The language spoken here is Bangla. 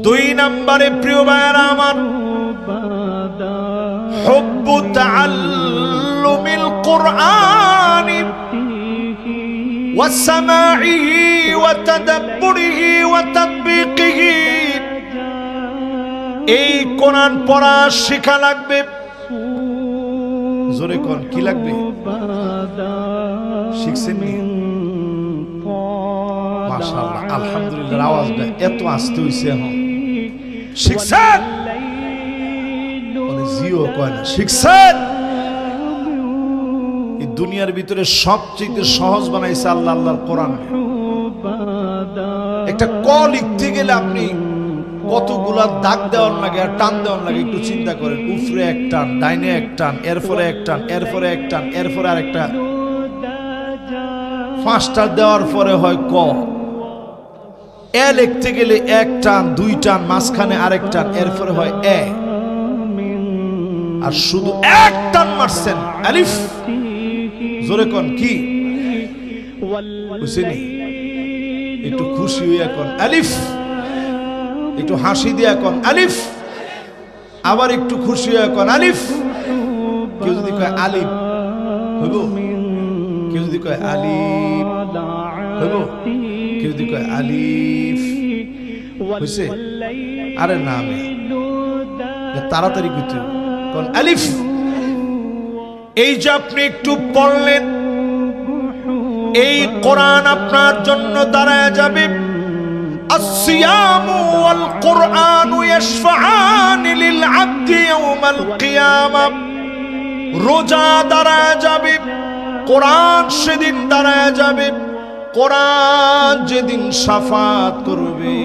দুই নম্বরে প্রিয় ভাইরা আমার, হুব্বু তাআল্লুমিল কুরআনি ওয়া সামাইহি ওয়া তাদাব্বুরিহি ওয়া তাতবিকিহি। এই কোরআন পড়া শেখা লাগবে। জোরে কোন কি লাগবে? শিখছেন নি? মাশাআল্লাহ, আলহামদুলিল্লাহ, আওয়াজটা এত আস্তে হইছে। এখন শিখছেন? মানে জিও কয় না, শিখছেন? এই দুনিয়ার ভিতরে সবচেয়ে সহজ বানাইছে আল্লাহ আল্লাহর কোরআন। একটা ক লিখতে গেলে আপনি কতগুলা দাগ দেওয়ার লাগে আর টান দেওয়ার লাগে একটু চিন্তা করেন। উপরে এক টান, ডাইনে এক টান, এরপরে এক টান, এরপরে এক টান, এরপরে আরেকটা, পাঁচটা দেওয়ার পরে হয় ক। এ লিখতে গেলে এক টান, দুই টান, মাঝখানে আরেক টান, এরপরে হয় এ। আর শুধু এক টান মারছেন আলিফ। জোরে কোন কি? বুঝছেন? একটু খুশি হইয়া কোন আলিফ, একটু হাসি দিয়া কোন আলিফ, আবার একটু খুশি হইয়া কোন আলিফ। কেউ যদি কয় আলিফ হইব, কেউ যদি কয় আলিফ হইব, কেউ যদি কয় আলিফ হইছে। আরে না, আমি তাড়াতাড়ি কইতে কোন আলিফ। এই যে আপনি একটু পড়লেন, এই কোরআন আপনার জন্য দাঁড়ায় যাবে। আসসিয়ামু ওয়াল কুরআনু ইয়াশফাআনি লিল আবদি ইয়াওমাল কিয়ামাহ। রোজা দাঁড়ায় যাবে, কোরআন সেদিন দাঁড়ায় যাবে। কোরআন যেদিন শাফাত করবে,